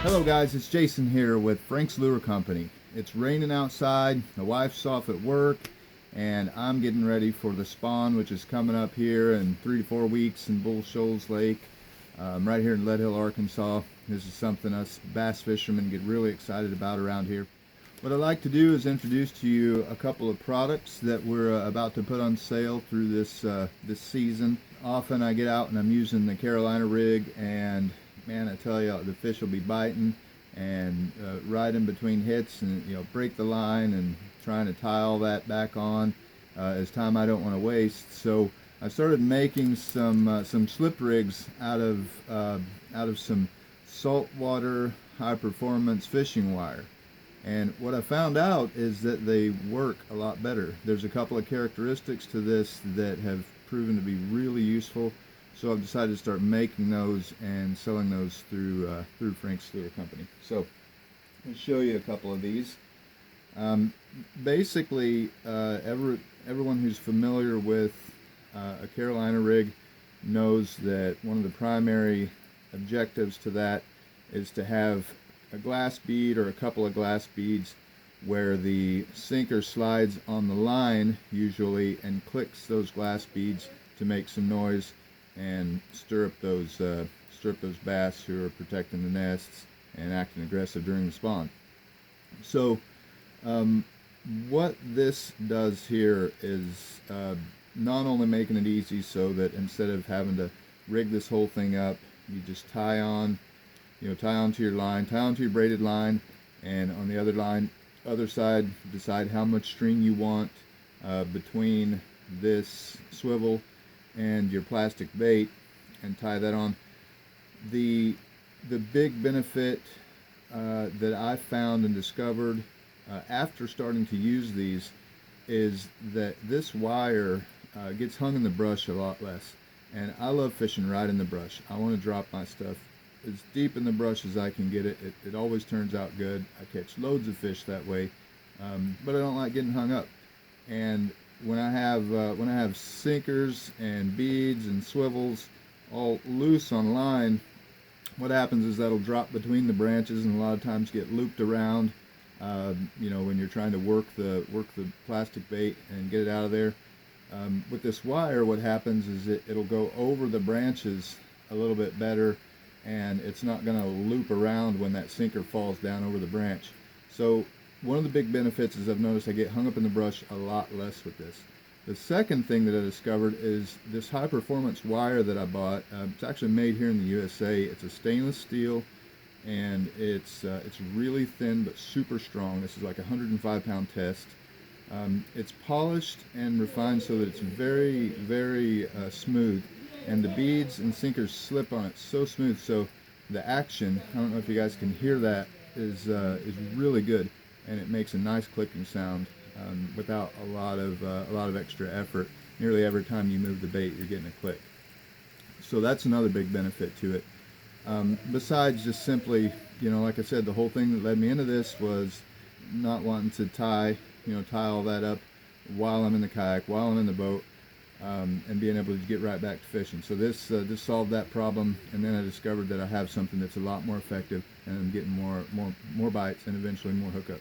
Hello guys, it's Jason here with Frank's Lure Company. It's raining outside, the wife's off at work, and I'm getting ready for the spawn, which is coming up here in 3 to 4 weeks in Bull Shoals Lake, right here in Lead Hill, Arkansas. This is something us bass fishermen get really excited about around here. What I'd like to do is introduce to you a couple of products that we're about to put on sale through this season. Often I get out and I'm using the Carolina rig, and man, I tell you, the fish will be biting and right in between hits, and break the line and trying to tie all that back on is time I don't want to waste. So I started making some slip rigs out of some saltwater high performance fishing wire. And what I found out is that they work a lot better. There's a couple of characteristics to this that have proven to be really useful. So I've decided to start making those and selling those through Frank's Lure Company. So I'll show you a couple of these. Basically, everyone who's familiar with a Carolina rig knows that one of the primary objectives to that is to have a glass bead or a couple of glass beads where the sinker slides on the line usually and clicks those glass beads to make some noise and stir up those bass who are protecting the nests and acting aggressive during the spawn. So what this does here is not only making it easy so that instead of having to rig this whole thing up, you just tie onto your line, tie onto your braided line, and on the other side, decide how much string you want between this swivel and your plastic bait, and tie that on. The big benefit that I found and discovered after starting to use these is that this wire gets hung in the brush a lot less. And I love fishing right in the brush. I want to drop my stuff as deep in the brush as I can get it. It always turns out good. I catch loads of fish that way, but I don't like getting hung up. And when I have sinkers and beads and swivels all loose on line, what happens is that'll drop between the branches and a lot of times get looped around. When you're trying to work the plastic bait and get it out of there. With this wire, what happens is it'll go over the branches a little bit better, and it's not going to loop around when that sinker falls down over the branch. So one of the big benefits is I've noticed I get hung up in the brush a lot less with this. The second thing that I discovered is this high performance wire that I bought. It's actually made here in the USA. It's a stainless steel, and it's really thin but super strong. This is like a 105-pound test. It's polished and refined so that it's very, very smooth, and the beads and sinkers slip on it so smooth. So the action, I don't know if you guys can hear that, is really good, and it makes a nice clicking sound without a lot of extra effort. Nearly every time you move the bait, you're getting a click. So that's another big benefit to it. Besides just simply, like I said, the whole thing that led me into this was not wanting to tie all that up while I'm in the kayak, while I'm in the boat, and being able to get right back to fishing. So this solved that problem, and then I discovered that I have something that's a lot more effective, and I'm getting more bites and eventually more hookups.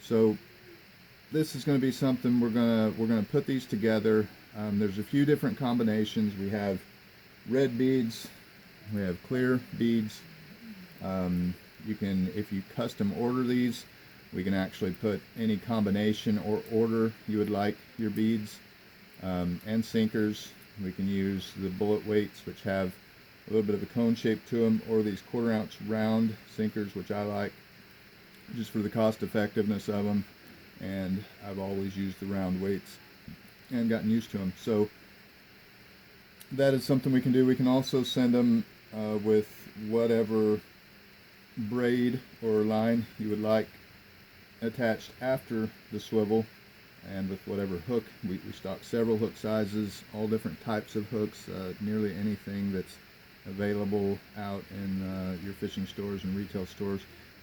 So this is going to be something we're gonna put these together. There's a few different combinations. We have red beads, we have clear beads. You can, if you custom order these, we can actually put any combination or order you would like your beads and sinkers. We can use the bullet weights, which have a little bit of a cone shape to them, or these 1/4 ounce round sinkers, which I like just for the cost effectiveness of them. And I've always used the round weights and gotten used to them. So that is something we can do. We can also send them with whatever braid or line you would like attached after the swivel, and with whatever hook. We stock several hook sizes, all different types of hooks, nearly anything that's available out in your fishing stores and retail stores.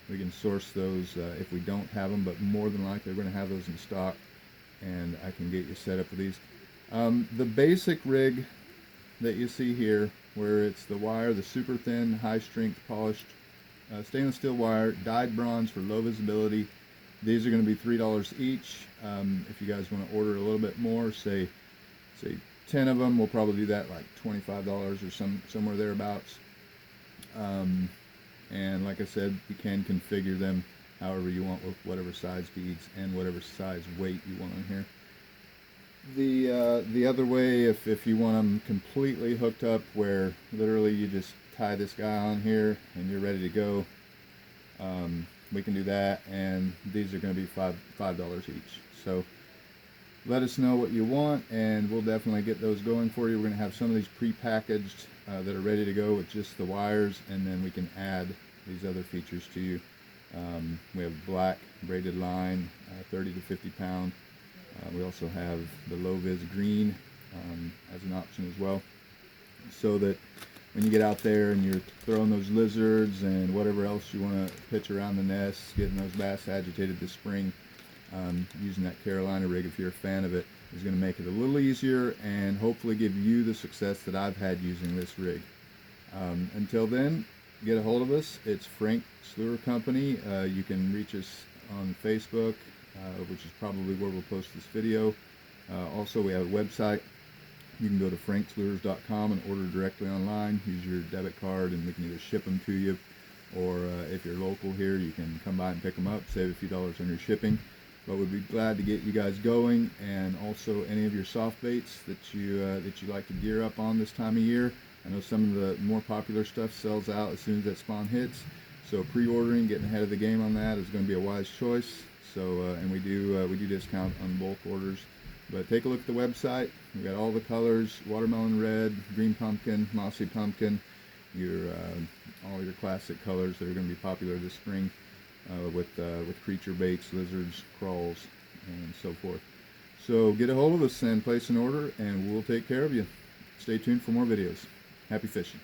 We can source those if we don't have them, but more than likely we're going to have those in stock, and I can get you set up with these. The basic rig that you see here, where it's the wire, the super thin, high strength polished stainless steel wire, dyed bronze for low visibility. These are going to be $3 each. If you guys want to order a little bit more, say 10 of them, we'll probably do that like $25 or somewhere thereabouts. And like I said, you can configure them however you want with whatever size beads and whatever size weight you want on here. The other way, if you want them completely hooked up, where literally you just tie this guy on here and you're ready to go, we can do that, and these are going to be $5 each. So let us know what you want, and we'll definitely get those going for you. We're going to have some of these pre-packaged that are ready to go with just the wires, and then we can add these other features to you. We have black braided line, 30 to 50 pound. We also have the low vis green as an option as well, so that when you get out there and you're throwing those lizards and whatever else you want to pitch around the nest, getting those bass agitated this spring, using that Carolina rig, if you're a fan of it, is going to make it a little easier and hopefully give you the success that I've had using this rig. Until then, get a hold of us. It's Frank Lure Company. You can reach us on Facebook, which is probably where we'll post this video. Also, we have a website. You can go to frankslures.com and order directly online. Use your debit card and we can either ship them to you, or if you're local here, you can come by and pick them up, save a few dollars on your shipping. But we'd be glad to get you guys going, and also any of your soft baits that you like to gear up on this time of year. I know some of the more popular stuff sells out as soon as that spawn hits, so pre-ordering, getting ahead of the game on that is going to be a wise choice. So and we do discount on bulk orders. But take a look at the website. We've got all the colors: watermelon red, green pumpkin, mossy pumpkin, all your classic colors that are going to be popular this spring, with creature baits, lizards, crawls, and so forth. So get a hold of us and place an order, and we'll take care of you. Stay tuned for more videos. Happy fishing.